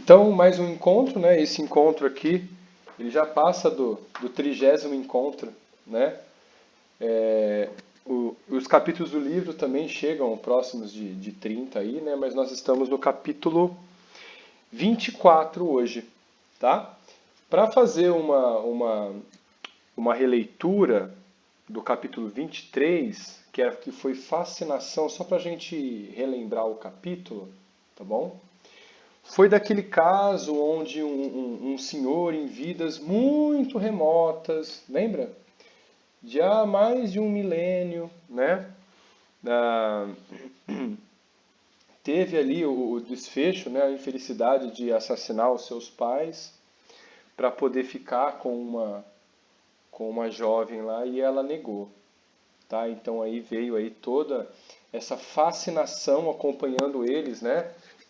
Então, mais um encontro, né? Esse encontro aqui, ele já passa do 30º encontro, né? Os capítulos do livro também chegam próximos de 30 aí, né? Mas nós estamos no capítulo 24 hoje, tá? Para fazer uma releitura do capítulo 23, que foi fascinação, só para a gente relembrar o capítulo, tá bom? Foi daquele caso onde um senhor em vidas muito remotas, lembra? De há mais de um milênio, né? Ah, teve ali o desfecho, né? A infelicidade de assassinar os seus pais para poder ficar com uma jovem lá e ela negou, tá? Então aí veio aí toda essa fascinação acompanhando eles, né?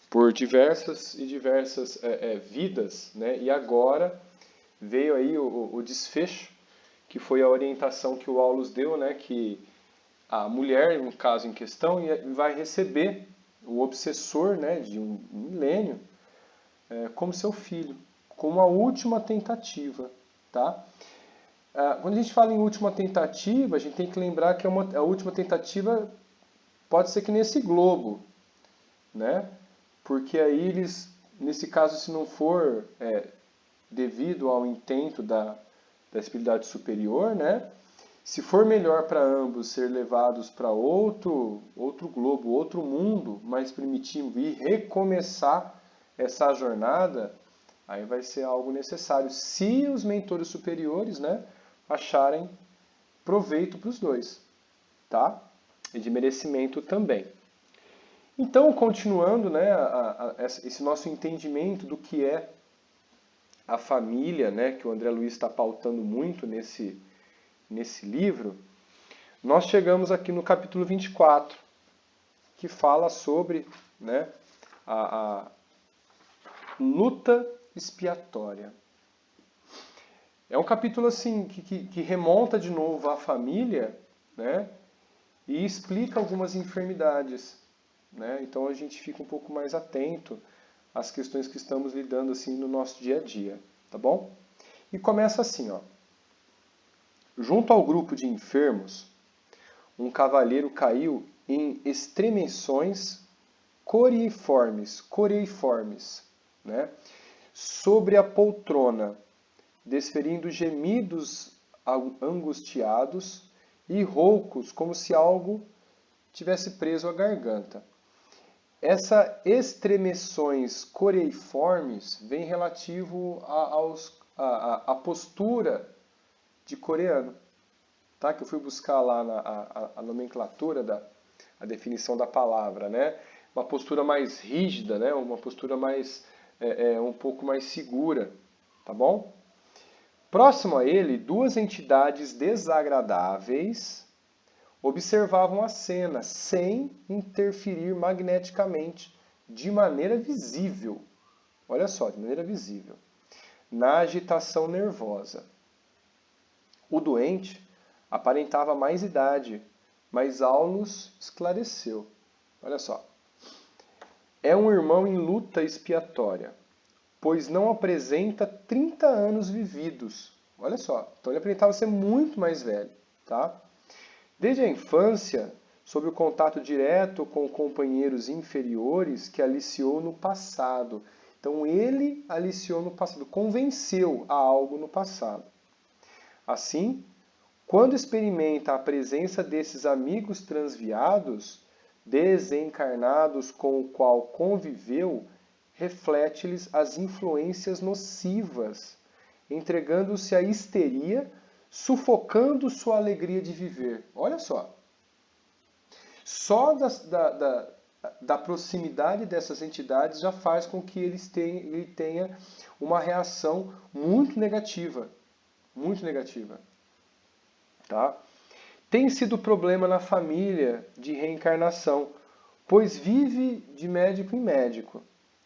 Por diversas e diversas vidas, né? E agora veio aí o desfecho, que foi a orientação que o Aulus deu, né? Que a mulher, no caso em questão, vai receber o obsessor, né? De um milênio como seu filho, como a última tentativa, tá? Quando a gente fala em última tentativa, a gente tem que lembrar que a última tentativa pode ser que nesse globo, né? Porque aí eles, nesse caso, se não for devido ao intento da espiritualidade superior, né? Se for melhor para ambos ser levados para outro globo, outro mundo mais primitivo e recomeçar essa jornada, aí vai ser algo necessário. Se os mentores superiores, né, acharem proveito para os dois, tá? E de merecimento também. Então, continuando, né, esse nosso entendimento do que é a família, né, que o André Luiz está pautando muito nesse livro, nós chegamos aqui no capítulo 24, que fala sobre, né, a luta expiatória. É um capítulo assim que remonta de novo à família, né, e explica algumas enfermidades, né? Então a gente fica um pouco mais atento às questões que estamos lidando assim no nosso dia a dia, tá bom? E começa assim, ó. Junto ao grupo de enfermos, um cavalheiro caiu em estremeções coreiformes, né? Sobre a poltrona, desferindo gemidos angustiados e roucos, como se algo tivesse preso à garganta. Essa estremeções coreiformes vem relativo à postura de coreano, tá? Que eu fui buscar lá a nomenclatura a definição da palavra, né? Uma postura mais rígida, né? Uma postura mais um pouco mais segura, tá bom? Próximo a ele, duas entidades desagradáveis observavam a cena sem interferir magneticamente, de maneira visível. Olha só, de maneira visível. Na agitação nervosa. O doente aparentava mais idade, mas Aulus esclareceu. Olha só. É um irmão em luta expiatória, pois não apresenta 30 anos vividos. Olha só, então ele aparentava ser muito mais velho, tá? Desde a infância, sob o contato direto com companheiros inferiores que aliciou no passado. Então ele aliciou no passado, convenceu a algo no passado. Assim, quando experimenta a presença desses amigos transviados, desencarnados com o qual conviveu, reflete-lhes as influências nocivas, entregando-se à histeria, sufocando sua alegria de viver. Olha só. Só da proximidade dessas entidades já faz com que ele tenha uma reação muito negativa. Muito negativa. Tá? Tem sido problema na família de reencarnação, pois vive de médico em médico.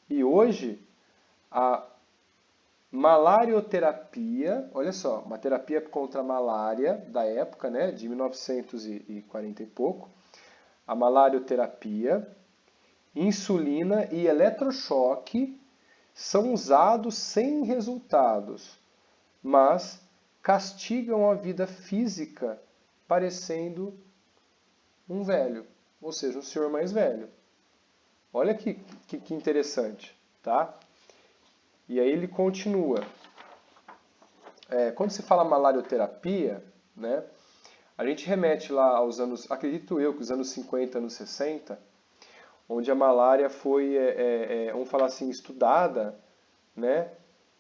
E hoje, a malarioterapia, olha só, uma terapia contra a malária da época, né, de 1940 e pouco, a malarioterapia, insulina e eletrochoque são usados sem resultados, mas castigam a vida física, parecendo um velho, ou seja, um senhor mais velho. Olha que interessante, tá? E aí ele continua. Quando se fala malarioterapia, né, a gente remete lá aos anos, acredito eu, que os anos 50, anos 60, onde a malária foi, vamos falar assim, estudada, né,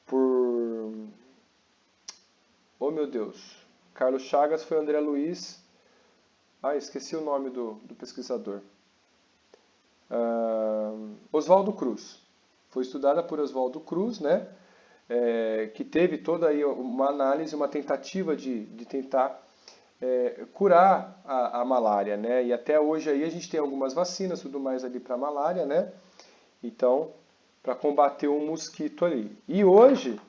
por... Oh, meu Deus! Carlos Chagas foi André Luiz... esqueci o nome do pesquisador. Oswaldo Cruz. Foi estudada por Oswaldo Cruz, né? Que teve toda aí uma análise, uma tentativa de tentar curar a malária, né? E até hoje aí a gente tem algumas vacinas, tudo mais ali para malária, né? Então, para combater o mosquito ali. E hoje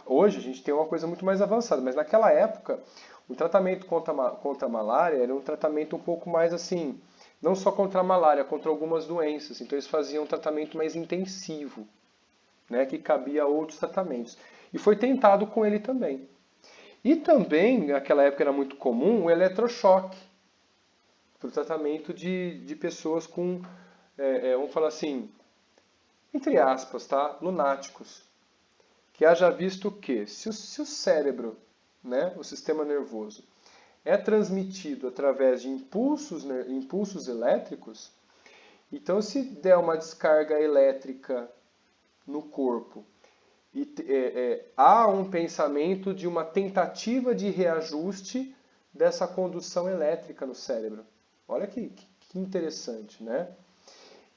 a gente tem uma coisa muito mais avançada, mas naquela época o tratamento contra a malária era um tratamento um pouco mais assim, não só contra a malária, contra algumas doenças. Então eles faziam um tratamento mais intensivo, né, que cabia a outros tratamentos. E foi tentado com ele também. E também, naquela época era muito comum, o eletrochoque, para o tratamento de pessoas com, vamos falar assim, entre aspas, tá, lunáticos. Que haja visto que, se o cérebro, né, o sistema nervoso, é transmitido através de impulsos elétricos, então se der uma descarga elétrica no corpo e há um pensamento de uma tentativa de reajuste dessa condução elétrica no cérebro. Olha que interessante, né?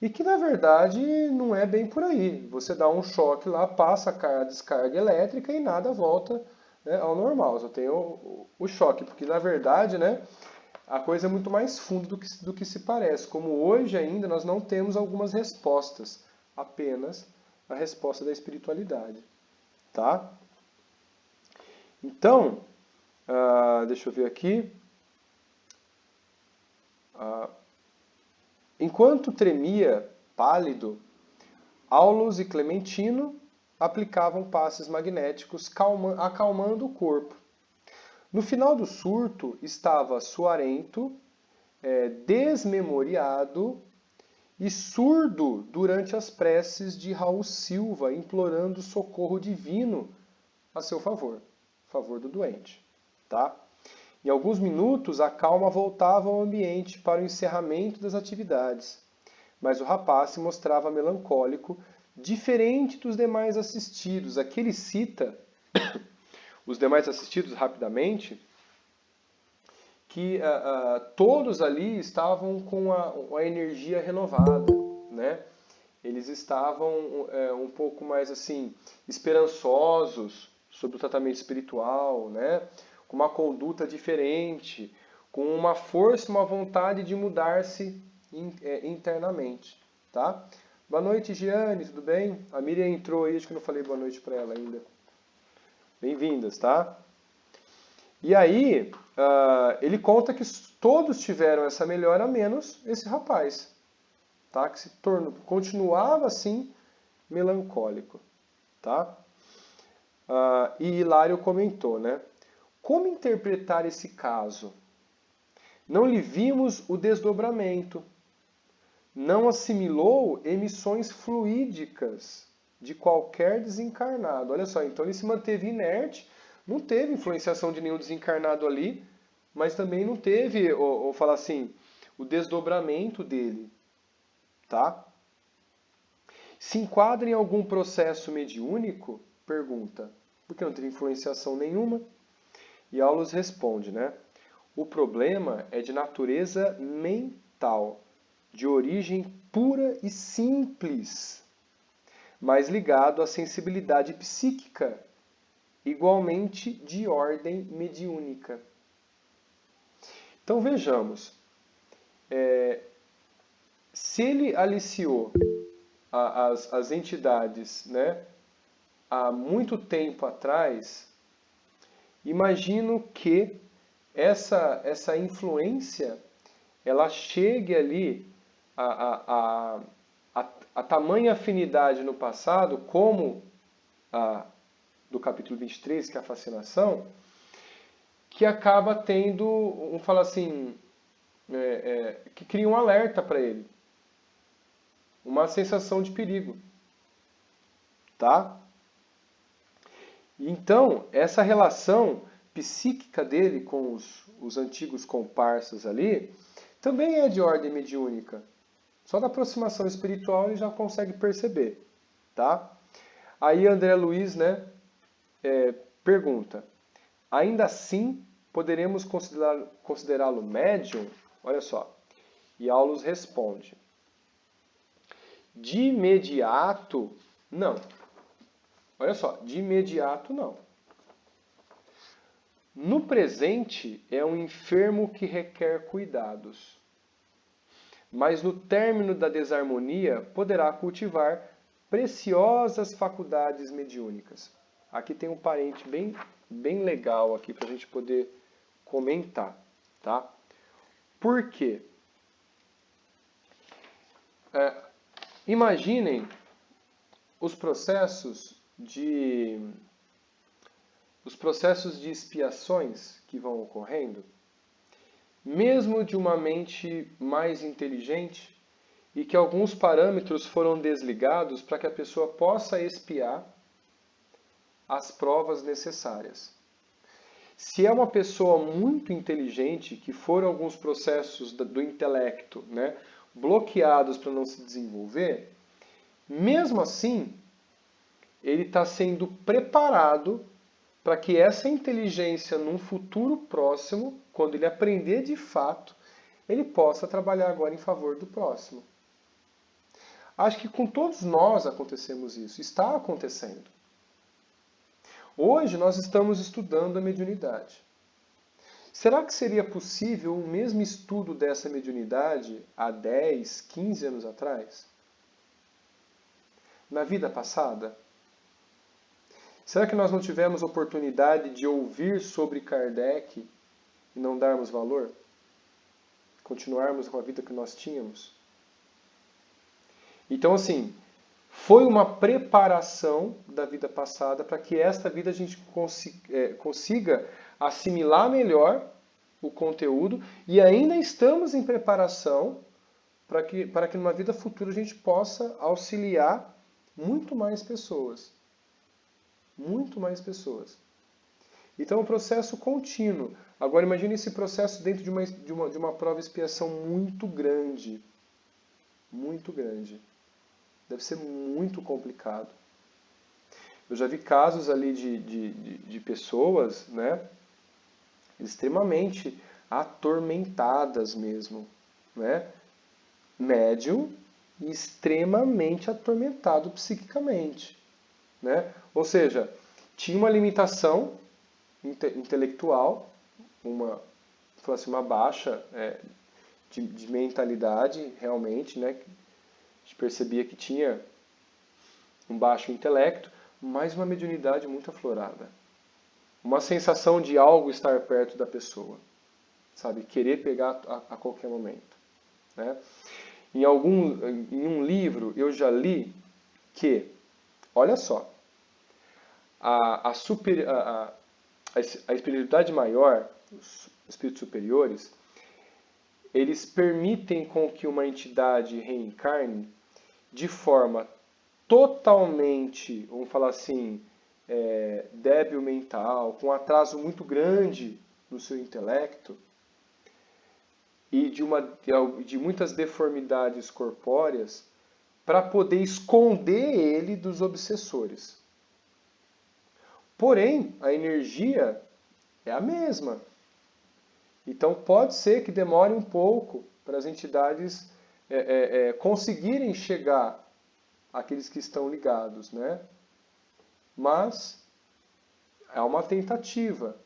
E que na verdade não é bem por aí. Você dá um choque lá, passa a descarga elétrica e nada volta, né, ao normal. Só tem o choque, porque na verdade, né, a coisa é muito mais fundo do que se parece. Como hoje ainda nós não temos algumas respostas, apenas a resposta da espiritualidade. Tá? Então, deixa eu ver aqui. Enquanto tremia, pálido, Aulus e Clementino aplicavam passes magnéticos acalmando o corpo. No final do surto estava suarento, desmemoriado e surdo durante as preces de Raul Silva, implorando socorro divino a seu favor do doente. Tá? Em alguns minutos, a calma voltava ao ambiente para o encerramento das atividades, mas o rapaz se mostrava melancólico, diferente dos demais assistidos. Aqui ele cita os demais assistidos rapidamente, que todos ali estavam com a energia renovada, né? Eles estavam um pouco mais assim esperançosos sobre o tratamento espiritual, né? Com uma conduta diferente, com uma força, uma vontade de mudar-se internamente, tá? Boa noite, Giane, tudo bem? A Miriam entrou aí, acho que eu não falei boa noite para ela ainda. Bem-vindas, tá? E aí, ele conta que todos tiveram essa melhora, menos esse rapaz, tá? Que continuava assim, melancólico, tá? E Hilário comentou, né? Como interpretar esse caso? Não lhe vimos o desdobramento. Não assimilou emissões fluídicas de qualquer desencarnado. Olha só, então ele se manteve inerte, não teve influenciação de nenhum desencarnado ali, mas também não teve, ou falar assim, o desdobramento dele, tá? Se enquadra em algum processo mediúnico? Pergunta. Porque não teve influenciação nenhuma? E Aulus responde, né? O problema é de natureza mental, de origem pura e simples, mas ligado à sensibilidade psíquica, igualmente de ordem mediúnica. Então vejamos, se ele aliciou as entidades, né, há muito tempo atrás, imagino que essa influência ela chegue ali a tamanha afinidade no passado, como a do capítulo 23, que é a fascinação, que acaba tendo, vamos falar assim, que cria um alerta para ele. Uma sensação de perigo. Tá? Então, essa relação psíquica dele com os antigos comparsas ali, também é de ordem mediúnica. Só da aproximação espiritual ele já consegue perceber. Tá? Aí André Luiz, né, pergunta, ainda assim poderemos considerá-lo médium? Olha só. E Aulus responde, de imediato, não. Olha só, de imediato não. No presente é um enfermo que requer cuidados. Mas no término da desarmonia poderá cultivar preciosas faculdades mediúnicas. Aqui tem um parente bem legal aqui para a gente poder comentar, tá? Por quê? Imaginem os processos de expiações que vão ocorrendo, mesmo de uma mente mais inteligente, e que alguns parâmetros foram desligados para que a pessoa possa expiar as provas necessárias. Se é uma pessoa muito inteligente, que foram alguns processos do intelecto, né, bloqueados para não se desenvolver, mesmo assim, ele está sendo preparado para que essa inteligência, num futuro próximo, quando ele aprender de fato, ele possa trabalhar agora em favor do próximo. Acho que com todos nós acontecemos isso, está acontecendo. Hoje nós estamos estudando a mediunidade. Será que seria possível o mesmo estudo dessa mediunidade há 10, 15 anos atrás? Na vida passada? Será que nós não tivemos oportunidade de ouvir sobre Kardec e não darmos valor? Continuarmos com a vida que nós tínhamos? Então, assim, foi uma preparação da vida passada para que esta vida a gente consiga assimilar melhor o conteúdo e ainda estamos em preparação para que numa vida futura a gente possa auxiliar muito mais pessoas. Muito mais pessoas. Então é um processo contínuo. Agora imagine esse processo dentro de uma prova de expiação muito grande. Muito grande. Deve ser muito complicado. Eu já vi casos ali de pessoas, né, extremamente atormentadas mesmo. Né? Médium e extremamente atormentado psiquicamente. Né? Ou seja, tinha uma limitação intelectual, uma baixa de mentalidade realmente, né? A gente percebia que tinha um baixo intelecto, mas uma mediunidade muito aflorada. Uma sensação de algo estar perto da pessoa, sabe? Querer pegar a qualquer momento. Né? Em um livro eu já li que, olha só, a espiritualidade maior, os espíritos superiores, eles permitem com que uma entidade reencarne de forma totalmente, vamos falar assim, débil mental, com um atraso muito grande no seu intelecto e de muitas deformidades corpóreas, para poder esconder ele dos obsessores. Porém, a energia é a mesma. Então pode ser que demore um pouco para as entidades conseguirem chegar àqueles que estão ligados, né? Mas é uma tentativa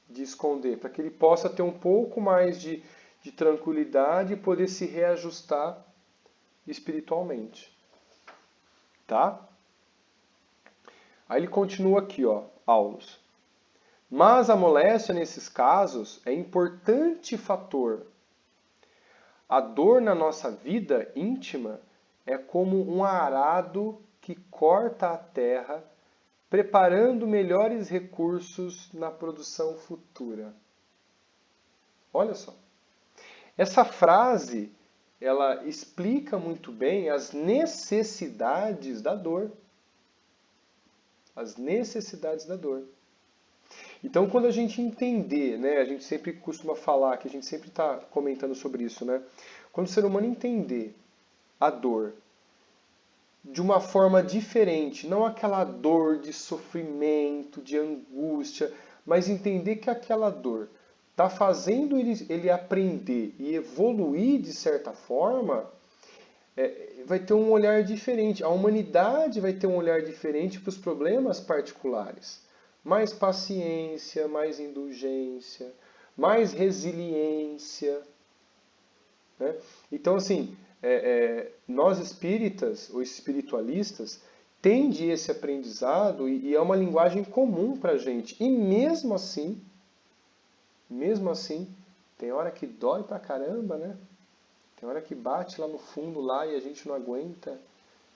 de esconder, para que ele possa ter um pouco mais de tranquilidade e poder se reajustar espiritualmente. Tá? Aí ele continua aqui, ó, Aulus. Mas a moléstia nesses casos é importante fator. A dor na nossa vida íntima é como um arado que corta a terra, preparando melhores recursos na produção futura. Olha só. Essa frase, ela explica muito bem as necessidades da dor. As necessidades da dor. Então, quando a gente entender, né, a gente sempre costuma falar, que a gente sempre está comentando sobre isso, né? Quando o ser humano entender a dor de uma forma diferente, não aquela dor de sofrimento, de angústia, mas entender que aquela dor está fazendo ele aprender e evoluir de certa forma, vai ter um olhar diferente. A humanidade vai ter um olhar diferente para os problemas particulares. Mais paciência, mais indulgência, mais resiliência. Né? Então, assim, nós espíritas ou espiritualistas tende esse aprendizado e é uma linguagem comum para a gente. E mesmo assim, tem hora que dói pra caramba, né? Tem hora que bate lá no fundo lá e a gente não aguenta,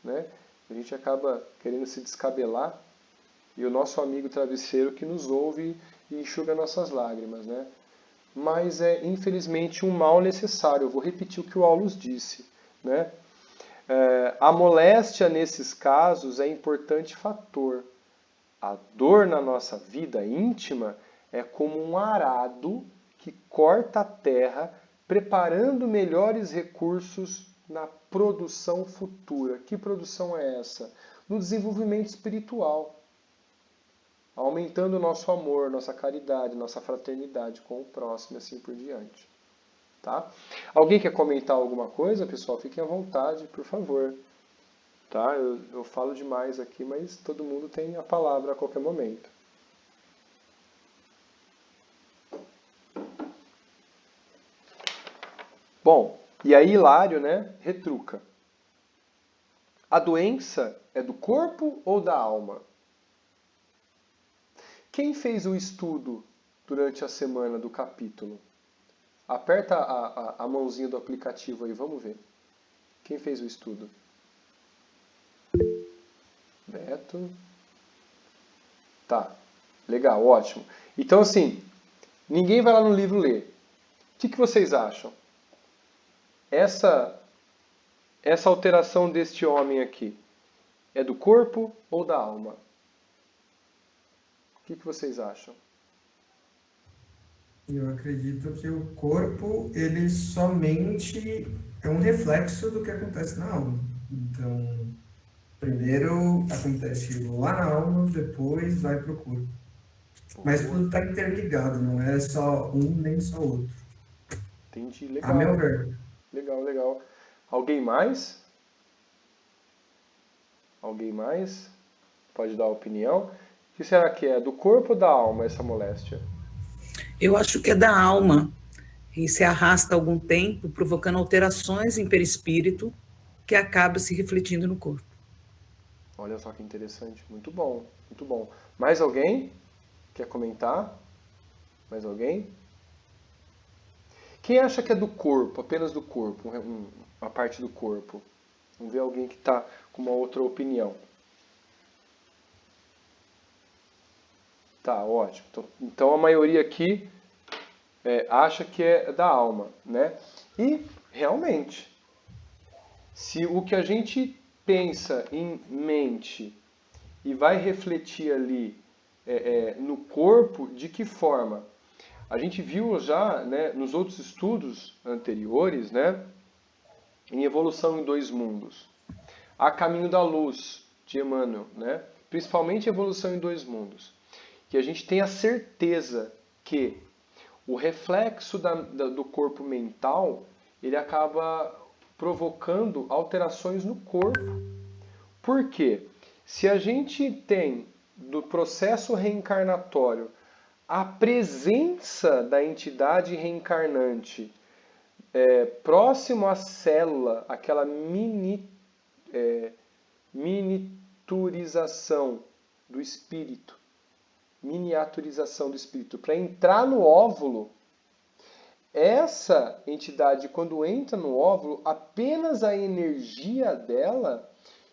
né? A gente acaba querendo se descabelar e o nosso amigo travesseiro que nos ouve e enxuga nossas lágrimas, né? Mas é infelizmente um mal necessário. Eu vou repetir o que o Aulus disse, né? A moléstia nesses casos é importante fator. A dor na nossa vida íntima é como um arado que corta a terra, preparando melhores recursos na produção futura. Que produção é essa? No desenvolvimento espiritual, aumentando o nosso amor, nossa caridade, nossa fraternidade com o próximo e assim por diante. Tá? Alguém quer comentar alguma coisa, pessoal? Fiquem à vontade, por favor. Tá? Eu falo demais aqui, mas todo mundo tem a palavra a qualquer momento. Bom, e aí Hilário, né, retruca. A doença é do corpo ou da alma? Quem fez o estudo durante a semana do capítulo? Aperta a mãozinha do aplicativo aí, vamos ver. Quem fez o estudo? Beto. Tá, legal, ótimo. Então, assim, ninguém vai lá no livro ler. O que vocês acham? Essa alteração deste homem aqui é do corpo ou da alma? O que vocês acham? Eu acredito que o corpo, ele somente é um reflexo do que acontece na alma. Então, primeiro acontece lá na alma, depois vai para o corpo. Mas Olha, tudo está interligado, não é só um nem só outro. entendi, A meu legal, ver. legal, legal. Alguém mais? Alguém mais? Pode dar opinião? O que será que é? Do corpo ou da alma essa moléstia? Eu acho que é da alma e se arrasta algum tempo, provocando alterações em perispírito que acaba se refletindo no corpo. Olha só que interessante. Muito bom, muito bom. Mais alguém quer comentar? Mais alguém? Quem acha que é do corpo, apenas do corpo, uma parte do corpo? Vamos ver alguém que está com uma outra opinião. Tá, ótimo. Então a maioria aqui acha que é da alma, né? E realmente, se o que a gente pensa em mente e vai refletir ali no corpo, de que forma? A gente viu já, né, nos outros estudos anteriores, né, em Evolução em Dois Mundos, A Caminho da Luz, de Emmanuel, né, principalmente Evolução em Dois Mundos, que a gente tem a certeza que o reflexo do corpo mental, ele acaba provocando alterações no corpo. Por quê? Se a gente tem do processo reencarnatório a presença da entidade reencarnante próximo à célula, aquela miniaturização do espírito, para entrar no óvulo, essa entidade, quando entra no óvulo, apenas a energia dela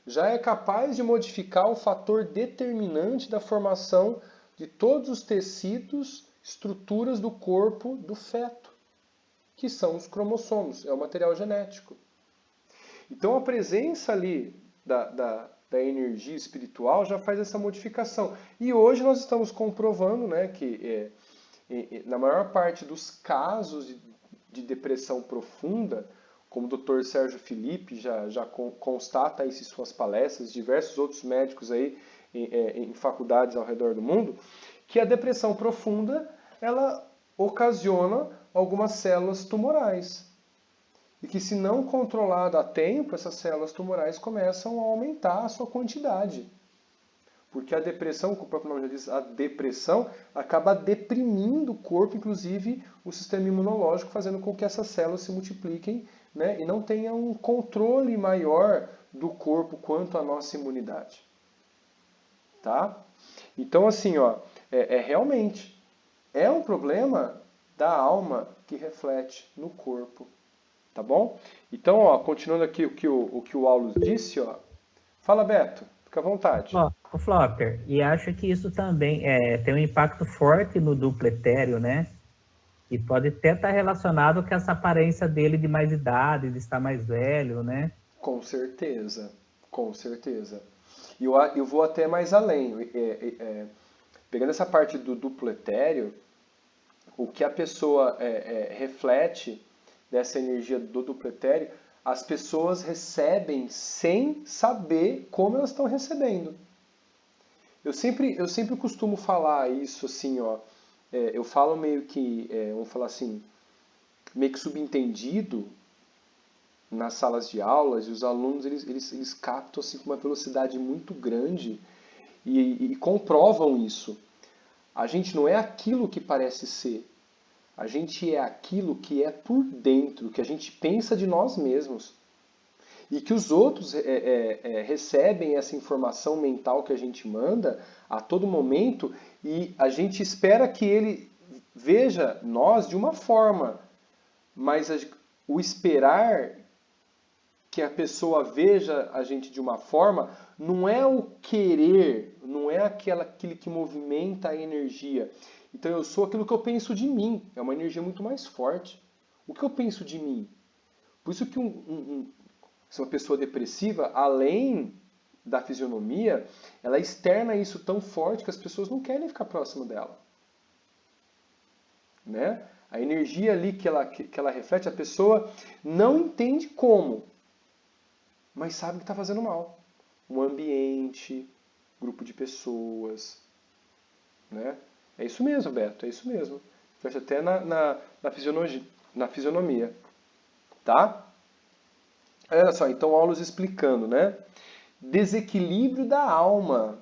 já é capaz de modificar o fator determinante da formação de todos os tecidos, estruturas do corpo do feto, que são os cromossomos, é o material genético. Então a presença ali da energia espiritual já faz essa modificação. E hoje nós estamos comprovando, né, que na maior parte dos casos de depressão profunda, como o Dr. Sérgio Felipe já constata isso em suas palestras, diversos outros médicos aí em faculdades ao redor do mundo, que a depressão profunda ela ocasiona algumas células tumorais. E que, se não controlada a tempo, essas células tumorais começam a aumentar a sua quantidade. Porque a depressão, como o próprio nome já diz, a depressão acaba deprimindo o corpo, inclusive o sistema imunológico, fazendo com que essas células se multipliquem, né, e não tenha um controle maior do corpo quanto à nossa imunidade. Tá? Então, assim, ó, realmente é um problema da alma que reflete no corpo. Tá bom? Então, ó, continuando aqui o que o Aulus disse, ó. Fala, Beto, fica à vontade. O Flopper, e acho que isso também tem um impacto forte no duplo etéreo, né? E pode até estar relacionado com essa aparência dele de mais idade, de estar mais velho, né? Com certeza, com certeza. E eu vou até mais além. Pegando essa parte do duplo etéreo, o que a pessoa reflete dessa energia do duplo etéreo, as pessoas recebem sem saber como elas estão recebendo. Eu sempre costumo falar isso assim, ó. Eu falo meio que, vamos falar assim, meio que subentendido nas salas de aulas, e os alunos eles captam assim, com uma velocidade muito grande e comprovam isso. A gente não é aquilo que parece ser. A gente é aquilo que é por dentro, que a gente pensa de nós mesmos. E que os outros recebem essa informação mental que a gente manda a todo momento e a gente espera que ele veja nós de uma forma. Mas o esperar que a pessoa veja a gente de uma forma não é o querer, não é aquele que movimenta a energia. Então eu sou aquilo que eu penso de mim. É uma energia muito mais forte. O que eu penso de mim? Por isso que se uma pessoa depressiva, além da fisionomia, ela externa isso tão forte que as pessoas não querem ficar próximo dela. Né? A energia ali que ela reflete, a pessoa não entende como, mas sabe que está fazendo mal. O ambiente, grupo de pessoas, né? É isso mesmo, Beto, é isso mesmo. Fecha até na fisionomia. Tá? Olha só, então Aulus explicando, né? Desequilíbrio da alma,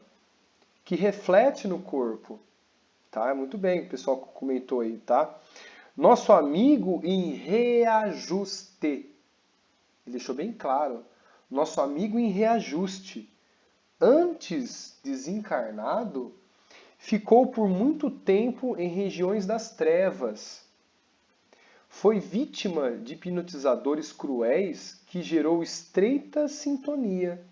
que reflete no corpo. Tá? Muito bem, o pessoal comentou aí, tá? Nosso amigo em reajuste. Ele deixou bem claro. Nosso amigo em reajuste. Antes desencarnado, ficou por muito tempo em regiões das trevas. Foi vítima de hipnotizadores cruéis que gerou estreita sintonia,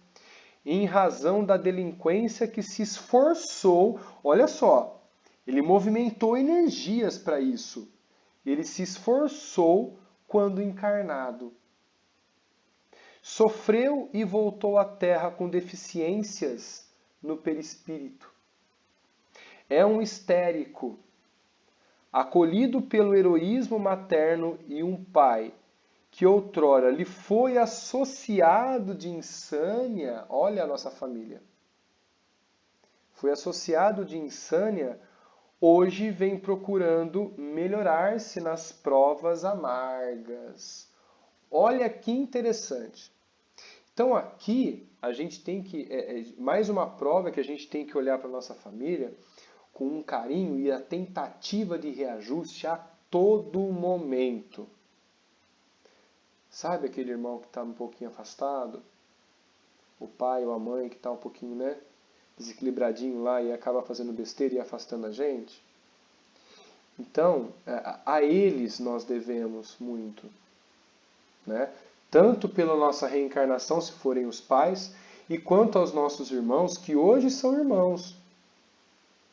em razão da delinquência que se esforçou. Olha só, ele movimentou energias para isso. Ele se esforçou quando encarnado. Sofreu e voltou à Terra com deficiências no perispírito. É um histérico, acolhido pelo heroísmo materno e um pai que outrora lhe foi associado de insânia. Olha a nossa família. Foi associado de insânia, hoje vem procurando melhorar-se nas provas amargas. Olha que interessante. Então aqui a gente tem que, mais uma prova que a gente tem que olhar para a nossa família com um carinho e a tentativa de reajuste a todo momento. Sabe aquele irmão que está um pouquinho afastado? O pai ou a mãe que está um pouquinho, desequilibradinho lá e acaba fazendo besteira e afastando a gente? Então, a eles nós devemos muito, né? Tanto pela nossa reencarnação, se forem os pais, e quanto aos nossos irmãos, que hoje são irmãos.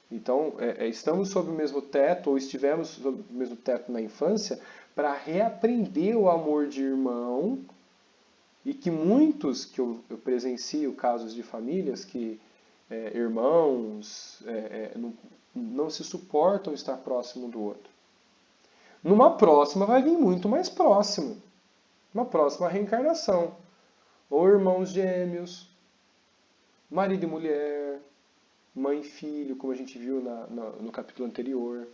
Então, estamos sob o mesmo teto, ou estivemos sob o mesmo teto na infância, para reaprender o amor de irmão, e que muitos, que eu presencio casos de famílias que irmãos não se suportam estar próximo do outro. Numa próxima vai vir muito mais próximo. Uma próxima reencarnação. Ou irmãos gêmeos, marido e mulher, mãe e filho, como a gente viu no capítulo anterior.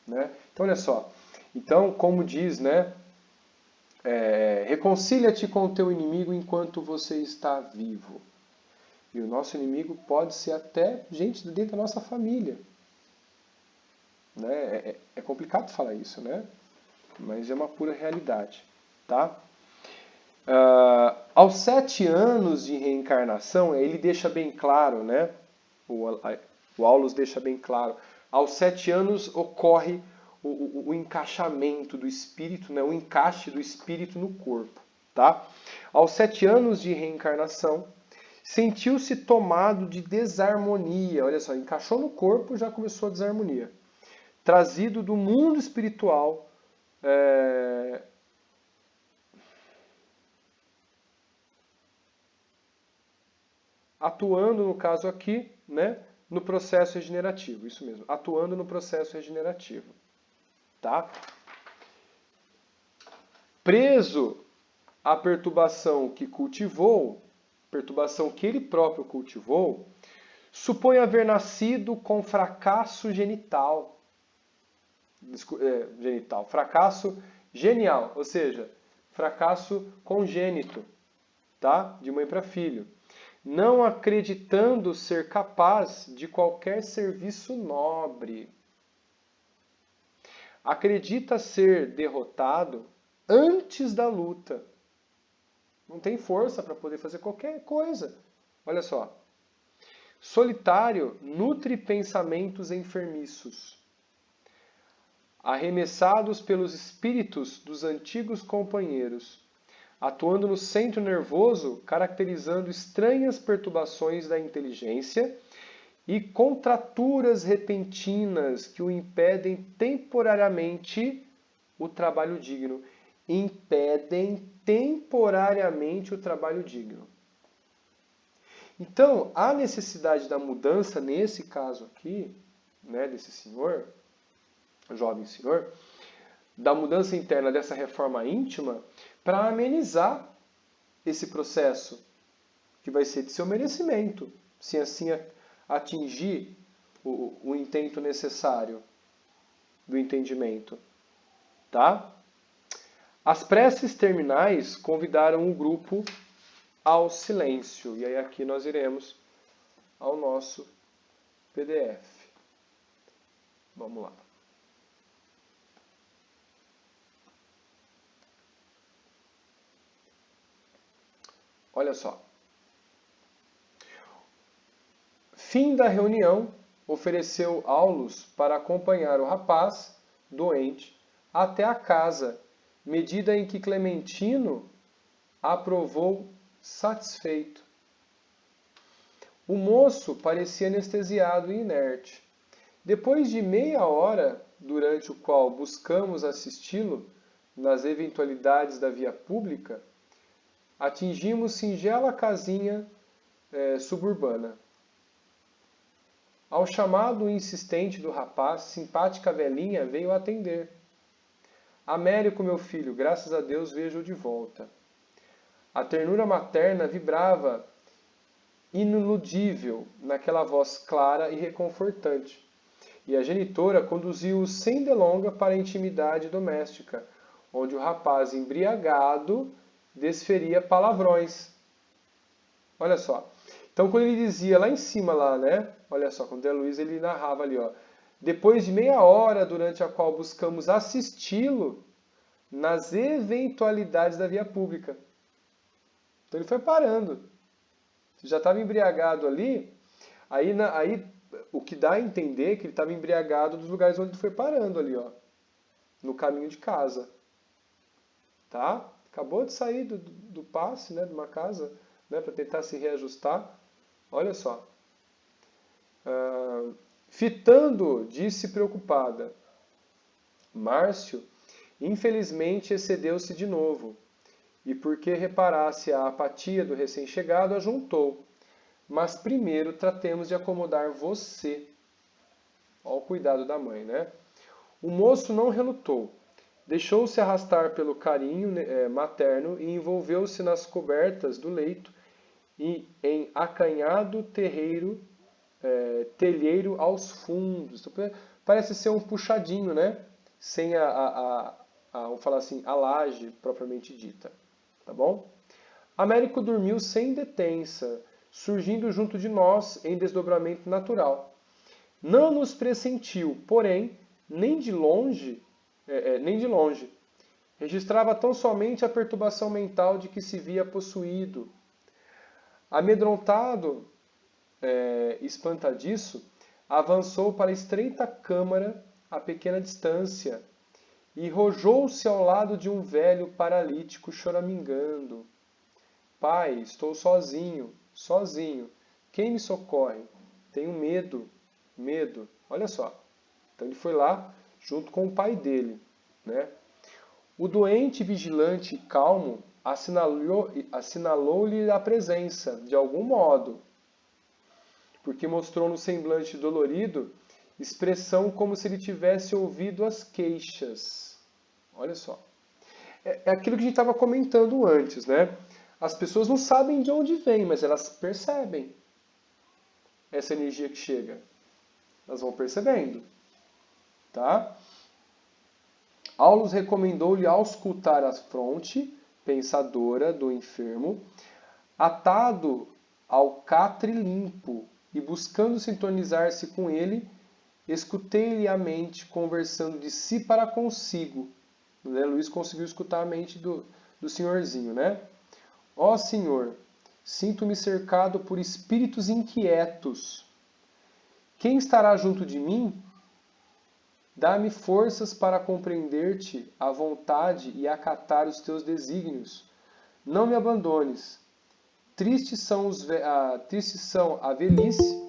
Né? Então, olha só. Então, como diz, né? Reconcilia-te com o teu inimigo enquanto você está vivo. E o nosso inimigo pode ser até gente dentro da nossa família. Né? É complicado falar isso, né? Mas é uma pura realidade. Tá? Aos 7 anos de reencarnação, ele deixa bem claro, né? O Aulus deixa bem claro. Aos 7 anos ocorre o encaixamento do espírito, né? O encaixe do espírito no corpo. Tá? Aos 7 anos de reencarnação, sentiu-se tomado de desarmonia. Olha só, encaixou no corpo, já começou a desarmonia. Trazido do mundo espiritual, atuando, no caso aqui, né, no processo regenerativo. Isso mesmo, atuando no processo regenerativo. Tá? Preso à perturbação que cultivou, perturbação que ele próprio cultivou, supõe haver nascido com fracasso genital. Fracasso genial, ou seja, fracasso congênito, tá? De mãe para filho. Não acreditando ser capaz de qualquer serviço nobre. Acredita ser derrotado antes da luta. Não tem força para poder fazer qualquer coisa. Olha só. Solitário, nutre pensamentos enfermiços, arremessados pelos espíritos dos antigos companheiros, atuando no centro nervoso, caracterizando estranhas perturbações da inteligência e contraturas repentinas que o impedem temporariamente o trabalho digno. Impedem temporariamente o trabalho digno. Então, há necessidade da mudança, nesse caso aqui, né, desse senhor, jovem senhor, da mudança interna dessa reforma íntima, para amenizar esse processo, que vai ser de seu merecimento, se assim atingir o intento necessário do entendimento. Tá? As preces terminais convidaram o grupo ao silêncio. E aí aqui nós iremos ao nosso PDF. Vamos lá. Olha só. Fim da reunião, ofereceu Aulus para acompanhar o rapaz, doente, até a casa, medida em que Clementino aprovou satisfeito. O moço parecia anestesiado e inerte. Depois de meia hora, durante o qual buscamos assisti-lo nas eventualidades da via pública, atingimos singela casinha suburbana. Ao chamado insistente do rapaz, simpática velhinha veio atender. Américo, meu filho, graças a Deus vejo-o de volta. A ternura materna vibrava iniludível naquela voz clara e reconfortante. E a genitora conduziu-o sem delonga para a intimidade doméstica, onde o rapaz embriagado desferia palavrões. Olha só. Então, quando ele dizia lá em cima, lá, né? Olha só, quando o Luiz ele narrava ali, ó. Depois de meia hora durante a qual buscamos assisti-lo nas eventualidades da via pública. Então ele foi parando. Você já estava embriagado ali, aí o que dá a entender é que ele estava embriagado dos lugares onde ele foi parando ali, ó. no caminho de casa. Tá? Acabou de sair do passe, né, de uma casa, né, para tentar se reajustar. Olha só. Fitando, disse preocupada. Márcio, infelizmente, excedeu-se de novo. E porque reparasse a apatia do recém-chegado, ajuntou. Mas primeiro tratemos de acomodar você. Olha o cuidado da mãe, né? O moço não relutou. Deixou-se arrastar pelo carinho materno e envolveu-se nas cobertas do leito e em acanhado telheiro aos fundos. Parece ser um puxadinho, né? Sem vamos falar assim, a laje propriamente dita. Tá bom? Américo dormiu sem detença, surgindo junto de nós em desdobramento natural. Não nos pressentiu, porém, nem de longe. Registrava tão somente a perturbação mental de que se via possuído. Amedrontado, espantadiço, avançou para a estreita câmara a pequena distância e rojou-se ao lado de um velho paralítico choramingando. Pai, estou sozinho. Quem me socorre? Tenho medo. Olha só. Então ele foi lá junto com o pai dele, né? O doente, vigilante e calmo assinalou-lhe a presença, de algum modo, porque mostrou no semblante dolorido expressão como se ele tivesse ouvido as queixas. Olha só. É aquilo que a gente estava comentando antes, né? As pessoas não sabem de onde vem, mas elas percebem essa energia que chega. Elas vão percebendo. Tá? Aulus recomendou-lhe auscultar a fronte pensadora do enfermo, atado ao catre limpo, e buscando sintonizar-se com ele, escutei-lhe a mente conversando de si para consigo. Né? Luiz conseguiu escutar a mente do senhorzinho, né? Ó Senhor, sinto-me cercado por espíritos inquietos. Quem estará junto de mim? Dá-me forças para compreender-te à vontade e acatar os teus desígnios. Não me abandones. Tristes são a velhice,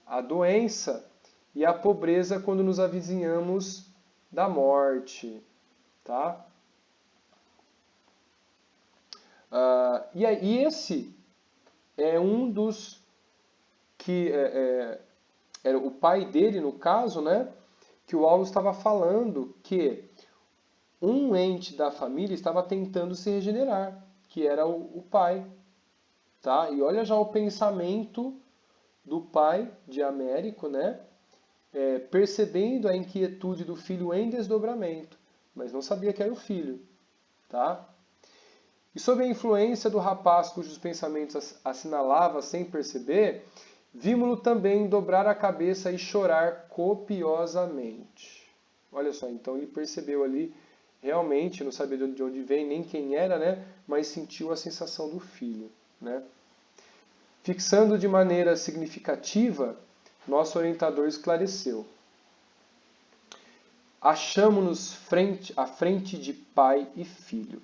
a doença e a pobreza quando nos avizinhamos da morte. Tá? E esse é um dos que era o pai dele, no caso, né? Que o Aulus estava falando que um ente da família estava tentando se regenerar, que era o pai. Tá? E olha já o pensamento do pai de Américo, né? Percebendo a inquietude do filho em desdobramento, mas não sabia que era o filho. Tá? E sob a influência do rapaz cujos pensamentos assinalava sem perceber, vimos-lo também dobrar a cabeça e chorar copiosamente. Olha só, então ele percebeu ali, realmente, não sabia de onde vem, nem quem era, né? Mas sentiu a sensação do filho. Né? Fixando de maneira significativa, nosso orientador esclareceu. Achamo-nos à frente de pai e filho.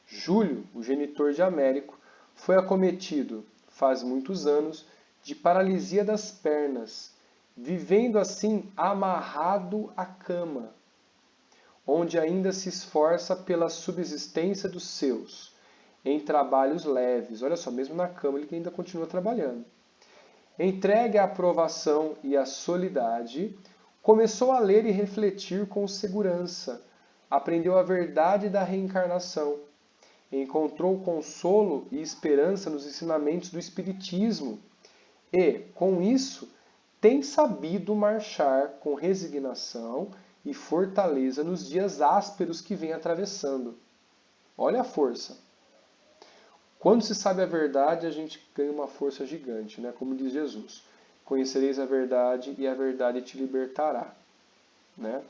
Júlio, o genitor de Américo, foi acometido, faz muitos anos, de paralisia das pernas, vivendo assim amarrado à cama, onde ainda se esforça pela subsistência dos seus, em trabalhos leves. Olha só, mesmo na cama ele ainda continua trabalhando. Entregue à aprovação e à solidade, começou a ler e refletir com segurança, aprendeu a verdade da reencarnação, encontrou consolo e esperança nos ensinamentos do Espiritismo e, com isso, tem sabido marchar com resignação e fortaleza nos dias ásperos que vem atravessando. Olha a força. Quando se sabe a verdade, a gente ganha uma força gigante, né? Como diz Jesus. Conhecereis a verdade e a verdade te libertará. Né?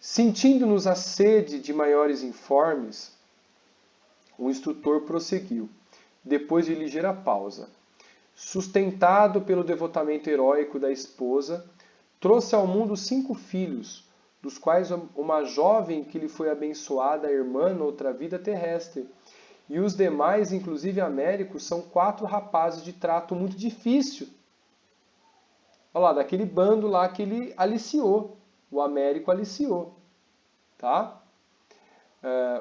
Sentindo-nos a sede de maiores informes, o instrutor prosseguiu, depois de ligeira pausa. Sustentado pelo devotamento heróico da esposa, trouxe ao mundo 5 filhos, dos quais uma jovem que lhe foi abençoada, irmã, noutra vida terrestre. E os demais, inclusive Américo, são 4 rapazes de trato muito difícil. Olha lá, daquele bando lá que ele aliciou. O Américo aliciou. Tá?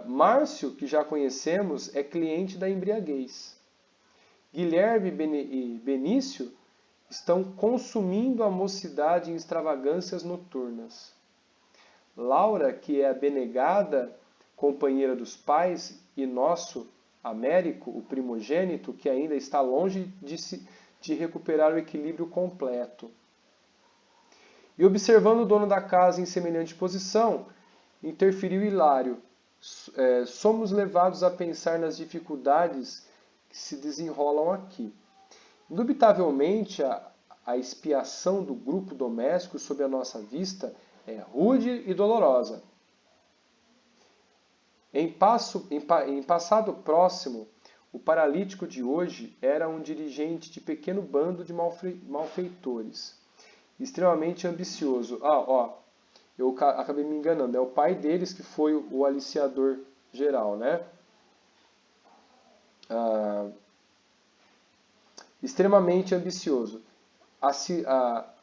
Márcio, que já conhecemos, é cliente da embriaguez. Guilherme e Benício estão consumindo a mocidade em extravagâncias noturnas. Laura, que é abnegada, companheira dos pais, e nosso Américo, o primogênito, que ainda está longe de recuperar o equilíbrio completo. E observando o dono da casa em semelhante posição, interferiu Hilário. Somos levados a pensar nas dificuldades que se desenrolam aqui. Indubitavelmente, a expiação do grupo doméstico sob a nossa vista é rude e dolorosa. Em passado próximo, o paralítico de hoje era um dirigente de pequeno bando de malfeitores, extremamente ambicioso. Eu acabei me enganando, é o pai deles que foi o aliciador geral, né? Extremamente ambicioso.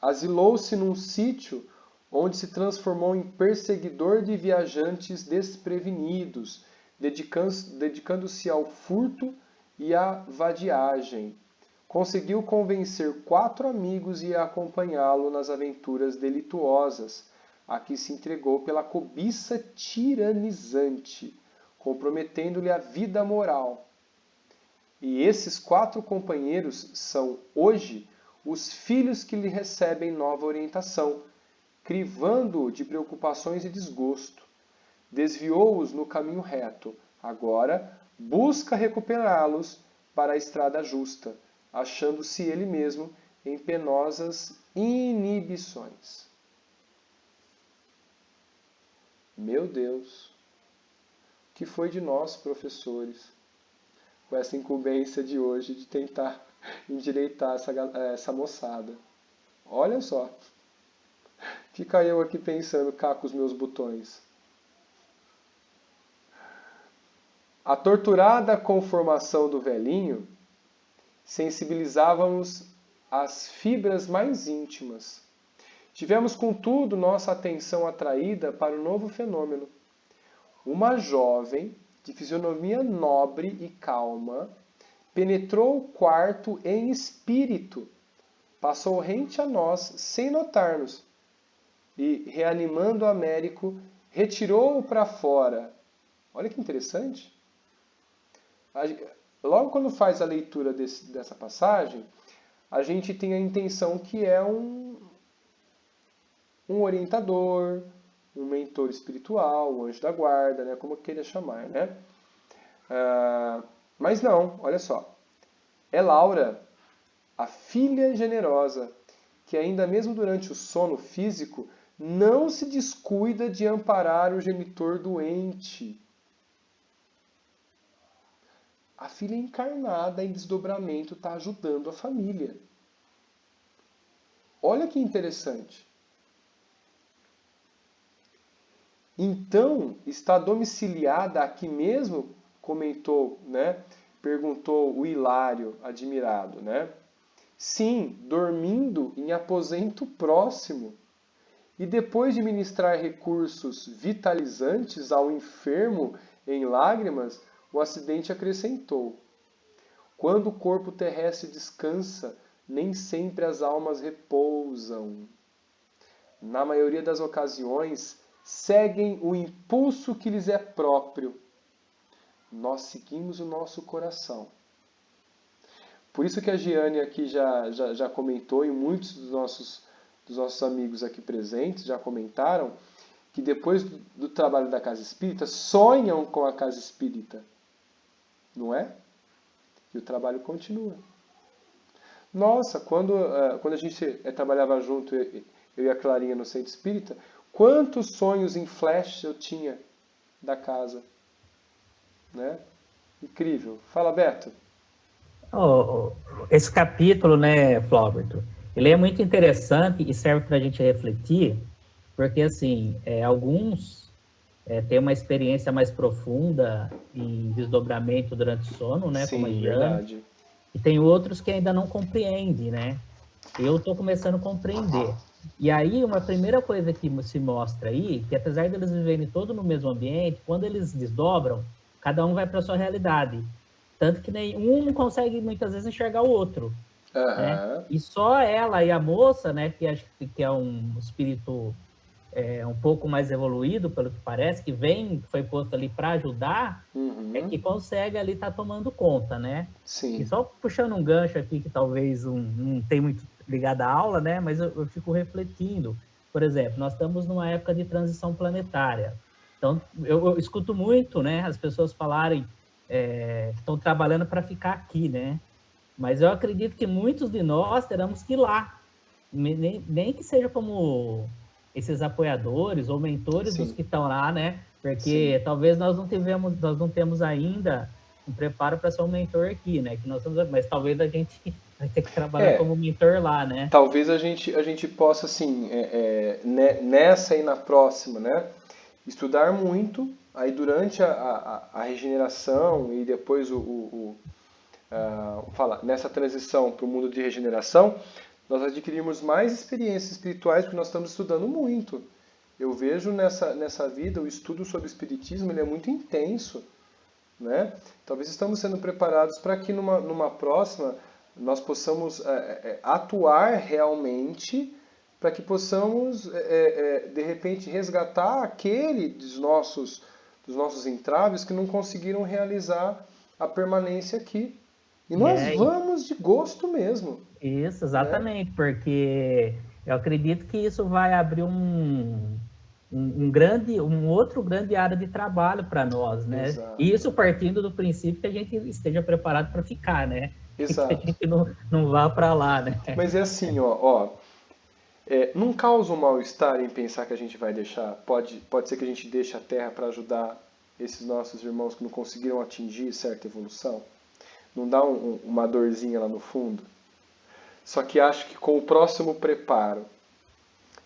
Asilou-se num sítio onde se transformou em perseguidor de viajantes desprevenidos, dedicando-se ao furto e à vadiagem. Conseguiu convencer 4 amigos a acompanhá-lo nas aventuras delituosas, a que se entregou pela cobiça tiranizante, comprometendo-lhe a vida moral. E esses 4 companheiros são, hoje, os filhos que lhe recebem nova orientação, crivando-o de preocupações e desgosto. Desviou-os no caminho reto. Agora, busca recuperá-los para a estrada justa, achando-se ele mesmo em penosas inibições. Meu Deus, o que foi de nós, professores, com essa incumbência de hoje de tentar endireitar essa moçada? Olha só, fica eu aqui pensando cá com os meus botões. A torturada conformação do velhinho sensibilizava-nos às fibras mais íntimas. Tivemos, contudo, nossa atenção atraída para o novo fenômeno. Uma jovem, de fisionomia nobre e calma, penetrou o quarto em espírito, passou rente a nós sem notar-nos e, reanimando o Américo, retirou-o para fora. Olha que interessante. Logo quando faz a leitura dessa passagem, a gente tem a intenção que é um orientador, um mentor espiritual, um anjo da guarda, né, como queira chamar, né? Mas não, olha só. É Laura, a filha generosa, que ainda mesmo durante o sono físico não se descuida de amparar o genitor doente. A filha encarnada em desdobramento está ajudando a família. Olha que interessante. Então, está domiciliada aqui mesmo, comentou, né? Perguntou o Hilário, admirado, né? Sim, dormindo em aposento próximo. E depois de ministrar recursos vitalizantes ao enfermo em lágrimas, o acidente acrescentou: quando o corpo terrestre descansa, nem sempre as almas repousam. Na maioria das ocasiões, seguem o impulso que lhes é próprio. Nós seguimos o nosso coração. Por isso que a Giane aqui já comentou, e muitos dos nossos amigos aqui presentes já comentaram, que depois do trabalho da casa espírita, sonham com a casa espírita. Não é? E o trabalho continua. Nossa, quando a gente trabalhava junto, eu e a Clarinha no centro espírita, quantos sonhos em flash eu tinha da casa. Né? Incrível. Fala, Beto. Esse capítulo, né, Flauberto, ele é muito interessante e serve para a gente refletir Porque, assim, alguns têm uma experiência mais profunda em desdobramento durante o sono, né? Como a Sim, Jane, verdade. e tem outros que ainda não compreendem, né? Eu estou começando a compreender. E aí, uma primeira coisa que se mostra aí, que apesar deles viverem todos no mesmo ambiente, quando eles desdobram, cada um vai para a sua realidade. Tanto que nenhum não consegue, muitas vezes, enxergar o outro, né? Aham. E só ela e a moça, né, que acho que é um espírito um pouco mais evoluído, pelo que parece, que foi posto ali para ajudar, é Uhum. que consegue ali estar tomando conta, né? E Sim. só puxando um gancho aqui, que talvez não tem muito ligado à aula, né? Mas eu fico refletindo. Por exemplo, nós estamos numa época de transição planetária. Então, eu escuto muito, né? As pessoas falarem que estão trabalhando para ficar aqui, né? Mas eu acredito que muitos de nós teremos que ir lá, nem que seja como esses apoiadores ou mentores dos Sim. que estão lá, né? Sim. Porque talvez nós não temos ainda um preparo para ser um mentor aqui, né? Que nós somos, mas talvez a gente vai ter que trabalhar É, como mentor lá, né? talvez a gente possa, assim, nessa e na próxima, né? Estudar muito, aí durante a regeneração e depois nessa transição para o mundo de regeneração, nós adquirimos mais experiências espirituais porque nós estamos estudando muito. Eu vejo nessa vida o estudo sobre o espiritismo, ele é muito intenso, né? Talvez estamos sendo preparados para que numa próxima nós possamos atuar realmente para que possamos de repente resgatar aquele dos nossos entraves que não conseguiram realizar a permanência aqui. E E nós é vamos de gosto mesmo, isso, né? exatamente, porque eu acredito que isso vai abrir um outro grande área de trabalho para nós, né? E Exato, isso partindo do princípio que a gente esteja preparado para ficar, né? Que a exato. gente não vá para lá, né? Mas é assim, ó, não causa um mal-estar em pensar que a gente vai deixar, pode ser que a gente deixe a Terra para ajudar esses nossos irmãos que não conseguiram atingir certa evolução? Não dá uma dorzinha lá no fundo? Só que acho que com o próximo preparo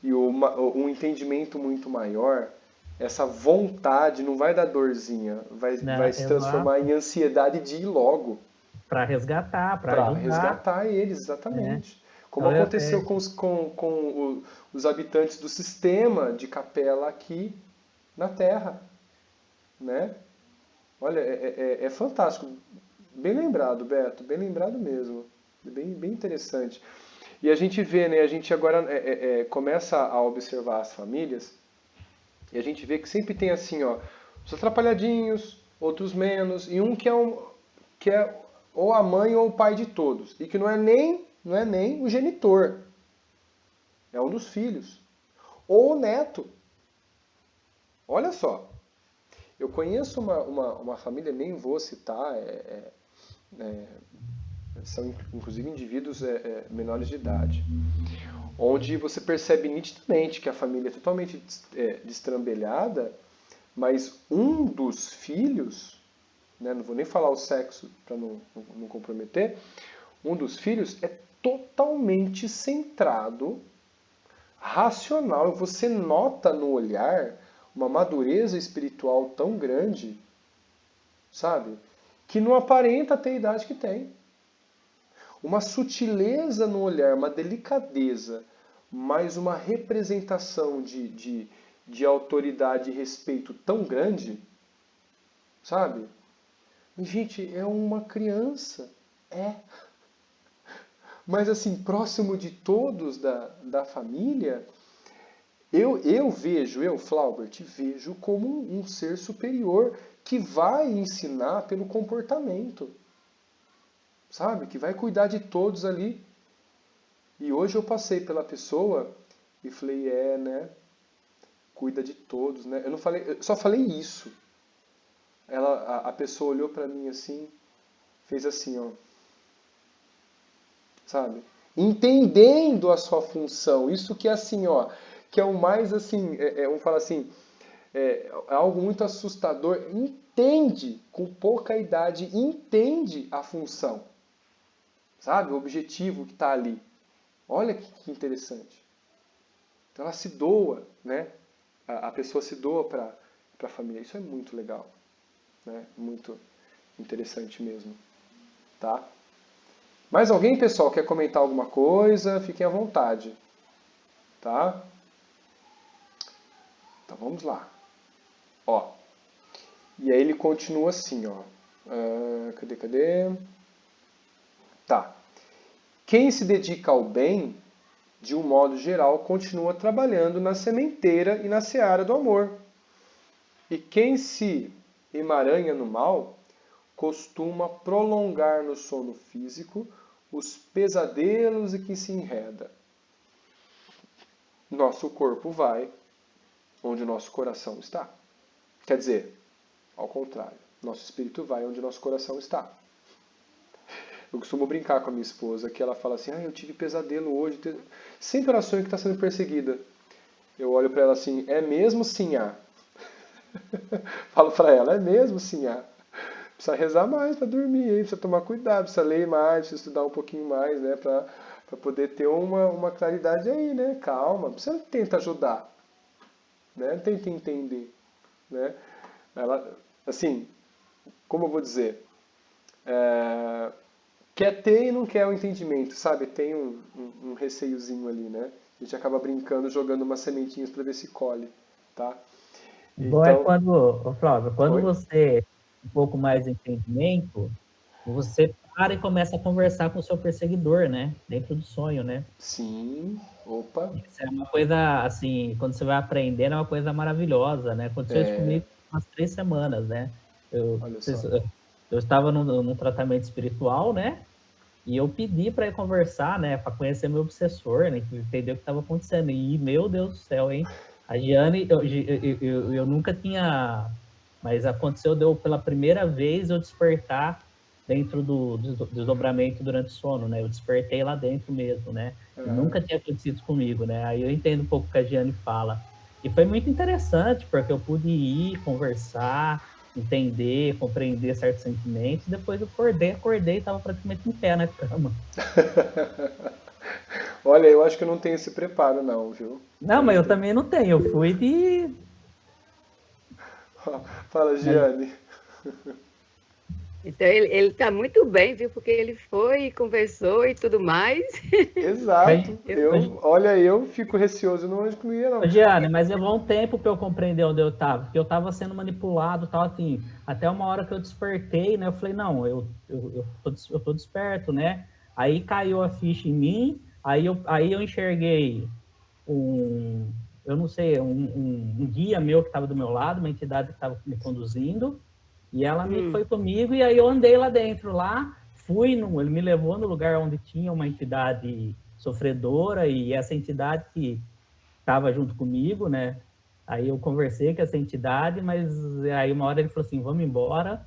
e um entendimento muito maior, essa vontade não vai dar dorzinha, vai Né? se transformar Exato. em ansiedade de ir logo Para resgatar, para para ajudar, resgatar eles, né? exatamente. Como Então, aconteceu com os habitantes do sistema de Capela aqui na Terra, né? Olha, é fantástico. Bem lembrado, Beto, bem lembrado mesmo. Bem, bem interessante. E a gente vê, né? A gente agora começa a observar as famílias e a gente vê que sempre tem assim, ó, os atrapalhadinhos, outros menos, e um que é ou a mãe ou o pai de todos, e que não é nem o genitor, é um dos filhos, ou o neto. Olha só, eu conheço uma família, nem vou citar, são inclusive indivíduos menores de idade, onde você percebe nitidamente que a família é totalmente destrambelhada, mas um dos filhos, né, não vou nem falar o sexo para não comprometer, um dos filhos é totalmente centrado, racional, e você nota no olhar uma madureza espiritual tão grande, sabe? Que não aparenta ter a idade que tem. Uma sutileza no olhar, uma delicadeza, mas uma representação de autoridade e respeito tão grande, sabe? E, gente, é uma criança. É. Mas, assim, próximo de todos da família, eu, Flaubert, vejo como um ser superior que vai ensinar pelo comportamento, sabe? Que vai cuidar de todos ali. E hoje eu passei pela pessoa e falei, né? Cuida de todos, né? Eu não falei, eu só falei isso. A pessoa olhou pra mim assim, fez assim, ó, sabe? Entendendo a sua função. Isso que é assim, ó, que é o mais assim, vamos falar assim, é algo muito assustador. Entende, com pouca idade, entende a função, sabe? O objetivo que está ali. Olha que interessante. Então ela se doa, né? A pessoa se doa para a família. Isso é muito legal, né? Muito interessante mesmo, tá? Mais alguém, pessoal, quer comentar alguma coisa? Fiquem à vontade, tá? Então vamos lá. Ó. E aí ele continua assim, ó. Cadê? Tá. Quem se dedica ao bem, de um modo geral, continua trabalhando na sementeira e na seara do amor. E quem se emaranha no mal, costuma prolongar no sono físico os pesadelos e que se enreda. Nosso corpo vai onde o nosso coração está. Quer dizer, ao contrário, nosso espírito vai onde nosso coração está. Eu costumo brincar com a minha esposa, que ela fala assim, eu tive pesadelo hoje, sempre ela sonha que está sendo perseguida. Eu olho para ela assim, é mesmo Sinhá? Falo para ela, é mesmo Sinhá? Precisa rezar mais para dormir, hein? Precisa tomar cuidado, precisa ler mais, precisa estudar um pouquinho mais, né? Para poder ter uma claridade aí, né? Calma, você tenta ajudar, né? Tenta entender, né? Ela, assim, como eu vou dizer, quer ter e não quer o entendimento, sabe? Tem um receiozinho ali, né? A gente acaba brincando, jogando umas sementinhas para ver se colhe, tá? Bom, é quando, ô Flávio, quando Oi? você tem um pouco mais de entendimento, você para e começa a conversar com o seu perseguidor, né? Dentro do sonho, né? Sim, opa. Isso é uma coisa, assim, quando você vai aprendendo, é uma coisa maravilhosa, né? Aconteceu isso comigo umas 3 semanas, né? Olha só. Eu estava num tratamento espiritual, né? E eu pedi para ir conversar, né? Para conhecer meu obsessor, né? Entender o que estava acontecendo. E, meu Deus do céu, hein? A Giane, eu nunca tinha... Mas aconteceu, deu pela primeira vez eu despertar dentro do desdobramento durante o sono, né? Eu despertei lá dentro mesmo, né? E nunca tinha acontecido comigo, né? Aí eu entendo um pouco o que a Giane fala. E foi muito interessante, porque eu pude ir, conversar, entender, compreender certos sentimentos. Depois eu acordei e estava praticamente em pé na cama. Olha, eu acho que eu não tenho esse preparo não, viu? Não, mas eu também não tenho. Eu fui de... Fala, Giane. Então, ele está muito bem, viu? Porque ele foi, conversou e tudo mais. Exato. Olha, eu fico receoso, não acho que não ia, não. Giane, mas levou um tempo para eu compreender onde eu estava, porque eu estava sendo manipulado, tal, assim, até uma hora que eu despertei, né? Eu falei, não, eu tô desperto, né? Aí caiu a ficha em mim, aí eu enxerguei eu não sei, um guia meu que estava do meu lado, uma entidade que estava me conduzindo, e ela foi comigo, e aí eu andei lá dentro, ele me levou no lugar onde tinha uma entidade sofredora, e essa entidade que estava junto comigo, né? Aí eu conversei com essa entidade, mas aí uma hora ele falou assim, vamos embora,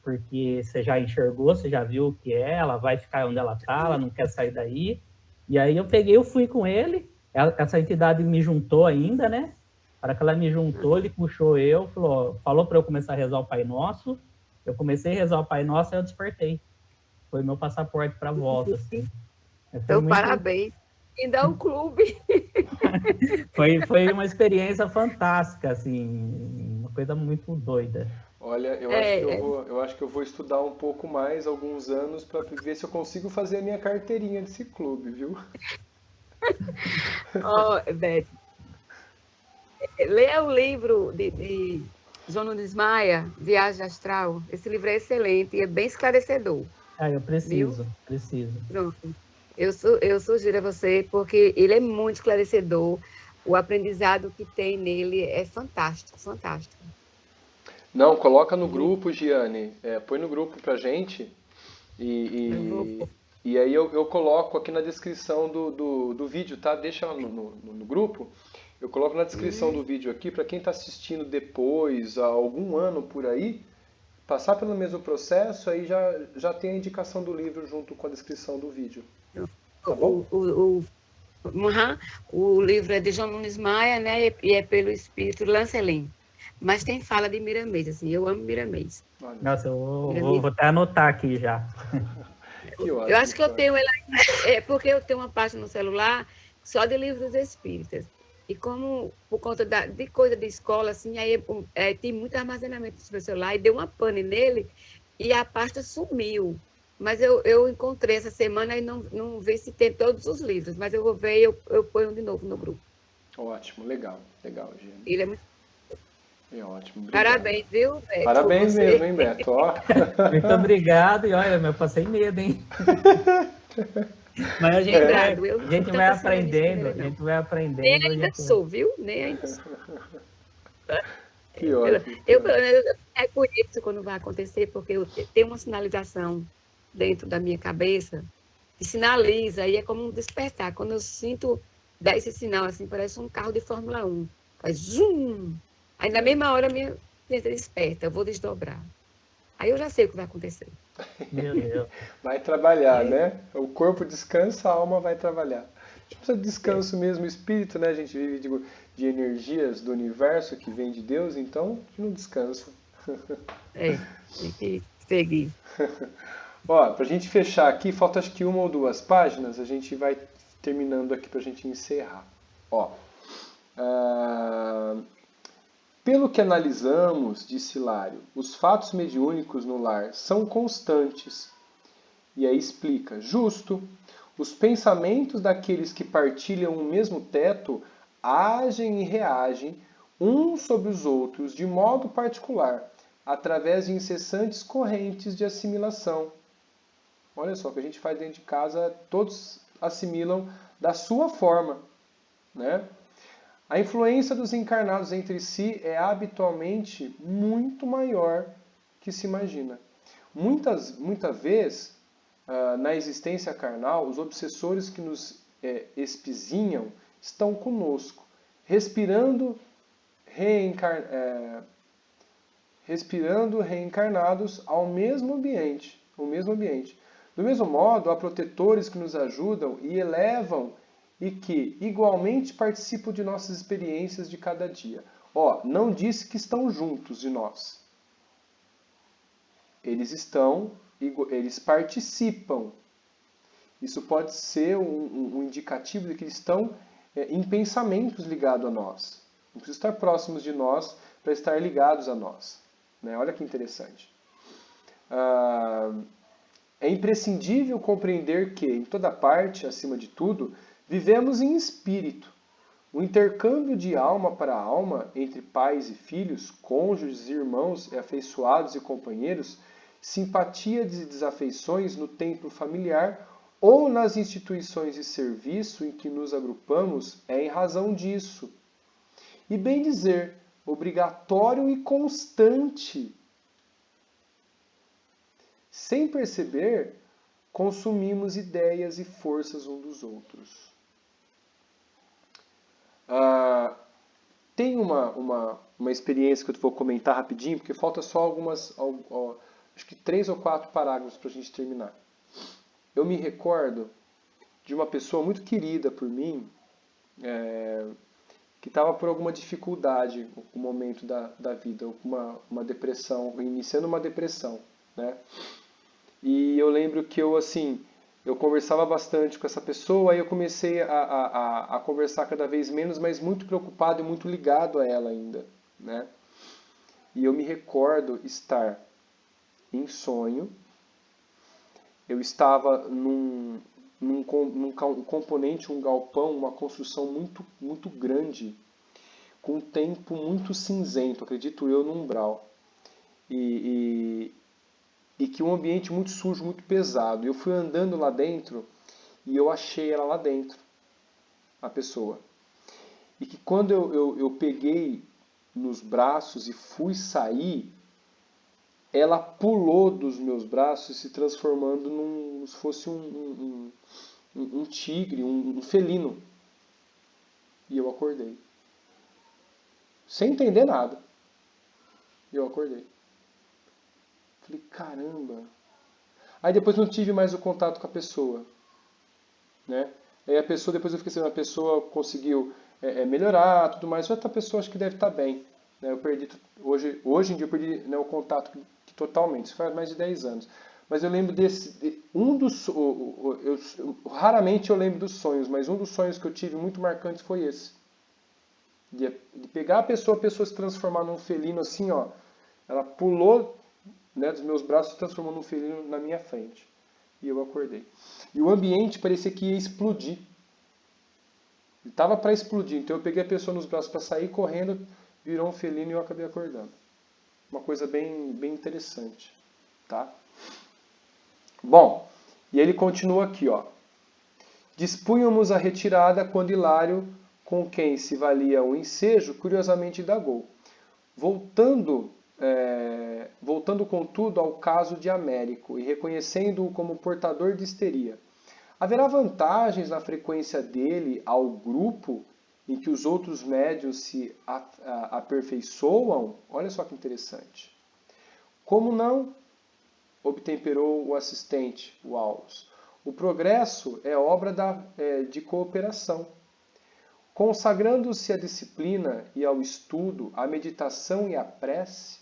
porque você já enxergou, você já viu o que é, ela vai ficar onde ela está, ela não quer sair daí. E aí eu fui com ele, essa entidade me juntou ainda, né? Para que ela me juntou, ele puxou falou para eu começar a rezar o Pai Nosso. Eu comecei a rezar o Pai Nosso e eu despertei. Foi meu passaporte para a volta. Assim. Então, parabéns. Ainda é um clube. Foi uma experiência fantástica, assim, uma coisa muito doida. Olha, eu acho que eu vou estudar um pouco mais, alguns anos, para ver se eu consigo fazer a minha carteirinha desse clube, viu? Beth, leia o livro de João Nunes Maia, Viagem Astral. Esse livro é excelente e é bem esclarecedor. Eu preciso. Pronto. Eu sugiro a você, porque ele é muito esclarecedor. O aprendizado que tem nele é fantástico, fantástico. Não, coloca no grupo, Giane. Põe no grupo pra gente. E aí eu coloco aqui na descrição do vídeo, tá? Deixa no grupo. Eu coloco na descrição do vídeo aqui para quem está assistindo depois, há algum ano por aí, passar pelo mesmo processo, aí já tem a indicação do livro junto com a descrição do vídeo. Tá bom? O livro é de João Nunes Maia, né? E é pelo espírito Lancelin. Mas tem fala de Miramês, assim, eu amo Miramês. Nossa, eu vou até anotar aqui já. Eu acho que eu tenho ela, porque eu tenho uma página no celular só de livros espíritas. E como, por conta de coisa de escola, assim, aí tem muito armazenamento do meu celular, e deu uma pane nele, e a pasta sumiu. Mas eu encontrei essa semana e não vi se tem todos os livros, mas eu vou ver e eu ponho de novo no grupo. Ótimo, legal, legal, Gina. Ele é muito... É ótimo, obrigado. Parabéns, viu, Beto, por Parabéns você. mesmo, hein, Beto? Ó. Muito obrigado. E olha, eu passei medo, hein? Mas a gente Cuidado, eu a não gente sou vai tão pessimista como aprendendo, ele, a não. gente vai Nem aprendendo. A ainda gente... sou, viu? Nem ainda sou. Que ótimo. Eu, pelo menos, é por isso quando vai acontecer, porque eu tenho uma sinalização dentro da minha cabeça que sinaliza, e é como um despertar. Quando eu sinto dar esse sinal, assim, parece um carro de Fórmula 1. Faz zoom! Aí na mesma hora a minha mente desperta, eu vou desdobrar. Aí eu já sei o que vai acontecer. Meu Deus. Vai trabalhar, Aí, né? O corpo descansa, a alma vai trabalhar. A gente precisa de descanso mesmo, o espírito, né? A gente vive de energias do universo que vem de Deus, então a gente não descansa. tem que seguir. Ó, pra gente fechar aqui, falta acho que uma ou duas páginas, a gente vai terminando aqui pra gente encerrar. Ó, pelo que analisamos, disse Hilário, os fatos mediúnicos no lar são constantes. E aí explica, justo, os pensamentos daqueles que partilham o mesmo teto agem e reagem uns sobre os outros de modo particular, através de incessantes correntes de assimilação. Olha só, o que a gente faz dentro de casa, todos assimilam da sua forma, né? A influência dos encarnados entre si é habitualmente muito maior que se imagina. Muitas vezes, na existência carnal, os obsessores que nos espizinham estão conosco, respirando reencarnados ao mesmo ambiente. Do mesmo modo, há protetores que nos ajudam e elevam e que igualmente participam de nossas experiências de cada dia. Ó, não disse que estão juntos de nós. Eles participam. Isso pode ser um indicativo de que eles estão em pensamentos ligados a nós. Não precisa estar próximos de nós para estar ligados a nós. Né? Olha que interessante. É imprescindível compreender que, em toda parte, acima de tudo, vivemos em espírito. O intercâmbio de alma para alma entre pais e filhos, cônjuges, irmãos, afeiçoados e companheiros, simpatia e desafeições no templo familiar ou nas instituições de serviço em que nos agrupamos é em razão disso. E bem dizer, obrigatório e constante. Sem perceber, consumimos ideias e forças uns dos outros. Tem uma experiência que eu vou comentar rapidinho, porque falta só acho que 3 ou 4 parágrafos para a gente terminar. Eu me recordo de uma pessoa muito querida por mim, que estava por alguma dificuldade no momento da vida, uma depressão, iniciando uma depressão, né? E eu lembro que eu conversava bastante com essa pessoa, aí eu comecei a conversar cada vez menos, mas muito preocupado e muito ligado a ela ainda, né? E eu me recordo estar em sonho, eu estava num componente, um galpão, uma construção muito, muito grande, com um tempo muito cinzento, acredito eu, no umbral. E que um ambiente muito sujo, muito pesado. Eu fui andando lá dentro e eu achei ela lá dentro, a pessoa. E que quando eu peguei nos braços e fui sair, ela pulou dos meus braços, se transformando como se fosse um tigre, um felino. E eu acordei. Sem entender nada. E eu acordei. Falei, caramba. Aí depois não tive mais o contato com a pessoa. Né? Aí a pessoa, depois eu fiquei sabendo, a pessoa conseguiu melhorar, tudo mais. Outra pessoa acho que deve estar bem. Né? Eu perdi, hoje em dia eu perdi, né, o contato totalmente. Isso faz mais de 10 anos. Mas eu lembro raramente eu lembro dos sonhos, mas um dos sonhos que eu tive muito marcantes foi esse. De pegar a pessoa se transformar num felino assim, ó. Ela pulou, né, dos meus braços e se transformou num felino na minha frente. E eu acordei. E o ambiente parecia que ia explodir. Ele estava para explodir. Então eu peguei a pessoa nos braços para sair correndo, virou um felino e eu acabei acordando. Uma coisa bem, bem interessante. Tá? Bom, e ele continua aqui, ó. Dispunhamos a retirada quando Hilário, com quem se valia o ensejo, curiosamente indagou. Voltando contudo ao caso de Américo e reconhecendo-o como portador de histeria, haverá vantagens na frequência dele ao grupo em que os outros médiuns se aperfeiçoam? Olha só que interessante. Como não? Obtemperou o assistente, o Aulus. O progresso é obra de cooperação. Consagrando-se à disciplina e ao estudo, à meditação e à prece,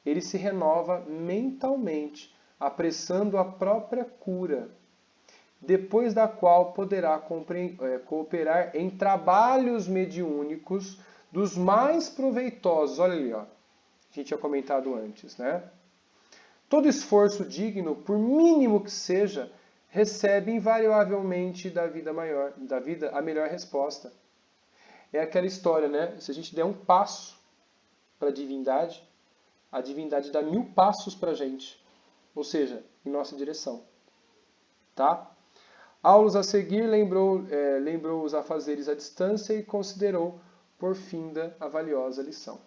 ele se renova mentalmente, apressando a própria cura, depois da qual poderá cooperar em trabalhos mediúnicos dos mais proveitosos. Olha ali, ó. A gente tinha comentado antes, né? Todo esforço digno, por mínimo que seja, recebe invariavelmente da vida a melhor resposta. É aquela história, né? Se a gente der um passo para a divindade dá 1000 passos para a gente. Ou seja, em nossa direção. Tá? Aulus a seguir lembrou os afazeres à distância e considerou por finda a valiosa lição.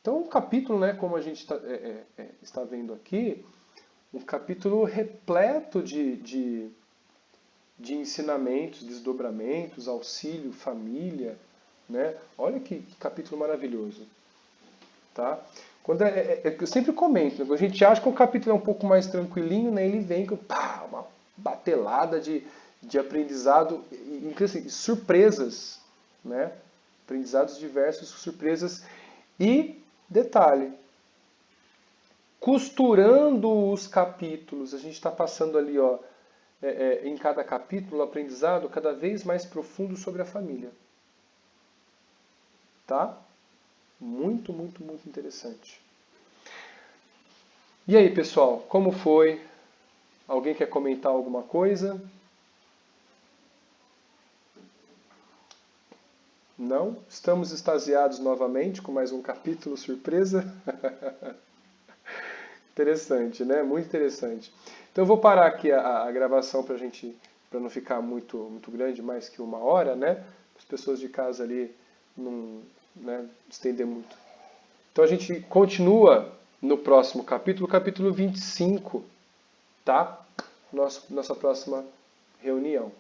Então, um capítulo, né, como a gente está vendo aqui, um capítulo repleto de ensinamentos, desdobramentos, auxílio, família, né? Olha que capítulo maravilhoso, tá? Eu sempre comento, quando a gente acha que o capítulo é um pouco mais tranquilinho, né? Ele vem com uma batelada de aprendizado, inclusive surpresas, né? Aprendizados diversos, surpresas e detalhe. Costurando os capítulos, a gente está passando ali, ó, em cada capítulo, aprendizado cada vez mais profundo sobre a família. Tá? Muito, muito, muito interessante. E aí, pessoal, como foi? Alguém quer comentar alguma coisa? Não? Estamos extasiados novamente com mais um capítulo surpresa? Interessante, né? Muito interessante. Então eu vou parar aqui a gravação para não ficar muito, muito grande, mais que 1 hora, né? As pessoas de casa ali não, né, estender muito. Então a gente continua no próximo capítulo, capítulo 25, tá? Nossa próxima reunião.